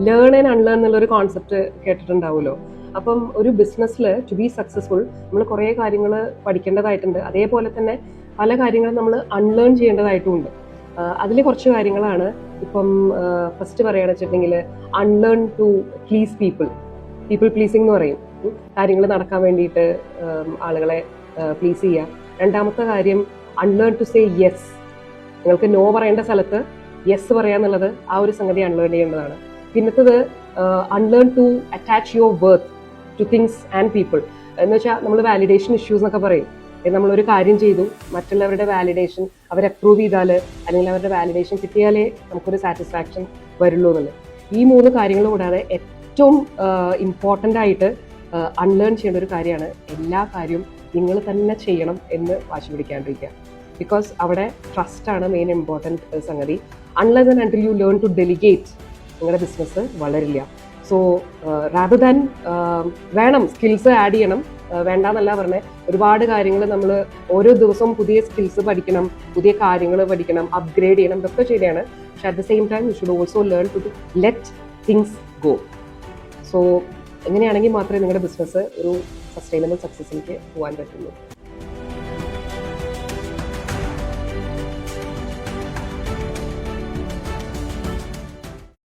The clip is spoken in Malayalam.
ലേൺ ആൻഡ് അൺലേൺ എന്നുള്ളൊരു കോൺസെപ്റ്റ് കേട്ടിട്ടുണ്ടാവുമല്ലോ. അപ്പം ഒരു ബിസിനസ്സിൽ ടു ബി സക്സസ്ഫുൾ നമ്മൾ കുറേ കാര്യങ്ങൾ പഠിക്കേണ്ടതായിട്ടുണ്ട്. അതേപോലെ തന്നെ പല കാര്യങ്ങളും നമ്മൾ അൺലേൺ ചെയ്യേണ്ടതായിട്ടുമുണ്ട്. അതിൽ കുറച്ച് കാര്യങ്ങളാണ് ഇപ്പം ഫസ്റ്റ് പറയുകയാണെന്ന് വെച്ചിട്ടുണ്ടെങ്കിൽ unlearn to please people pleasing എന്ന് പറയും. കാര്യങ്ങൾ നടക്കാൻ വേണ്ടിയിട്ട് ആളുകളെ പ്ലീസ് ചെയ്യുക. രണ്ടാമത്തെ കാര്യം അൺലേൺ ടു സേ യെസ്. നിങ്ങൾക്ക് നോ പറയേണ്ട സ്ഥലത്ത് യെസ് പറയാന്നുള്ളത് ആ ഒരു സംഗതി അൺലേൺ ചെയ്യേണ്ടതാണ്. പിന്നത്തത് unlearn to attach your worth to things and people. എന്ന് വെച്ചാൽ നമ്മൾ വാലിഡേഷൻ ഇഷ്യൂസ് എന്നൊക്കെ പറയും. നമ്മളൊരു കാര്യം ചെയ്തു, മറ്റുള്ളവരുടെ വാലിഡേഷൻ അവർ അപ്രൂവ് ചെയ്താൽ അല്ലെങ്കിൽ അവരുടെ വാലിഡേഷൻ കിട്ടിയാലേ നമുക്കൊരു സാറ്റിസ്ഫാക്ഷൻ വരുള്ളൂ എന്നുള്ളത്. ഈ 3 കാര്യങ്ങൾ കൂടാതെ ഏറ്റവും ഇമ്പോർട്ടൻ്റ് ആയിട്ട് അൺലേൺ ചെയ്യേണ്ട ഒരു കാര്യമാണ് എല്ലാ കാര്യവും നിങ്ങൾ തന്നെ ചെയ്യണം എന്ന് വാശി പിടിക്കാണ്ടിരിക്കുക. ബിക്കോസ് അവിടെ ട്രസ്റ്റാണ് മെയിൻ ഇമ്പോർട്ടൻറ്റ് സംഗതി. Unless and until you learn to delegate നിങ്ങളുടെ ബിസിനസ് വളരില്ല. സോ റാദർ ദാൻ വേണം സ്കിൽസ് ആഡ് ചെയ്യണം, വേണ്ടാന്നല്ല പറഞ്ഞത്. ഒരുപാട് കാര്യങ്ങൾ നമ്മൾ ഓരോ ദിവസവും പുതിയ സ്കിൽസ് പഠിക്കണം, പുതിയ കാര്യങ്ങൾ പഠിക്കണം, അപ്ഗ്രേഡ് ചെയ്യണം, ഇതൊക്കെ ശരിയാണ്. പക്ഷെ at the same time you should also learn to let things go. So എങ്ങനെയാണെങ്കിൽ മാത്രമേ നിങ്ങളുടെ ബിസിനസ് ഒരു സസ്റ്റൈനബിൾ സക്സസിലേക്ക് പോകാൻ പറ്റുള്ളൂ.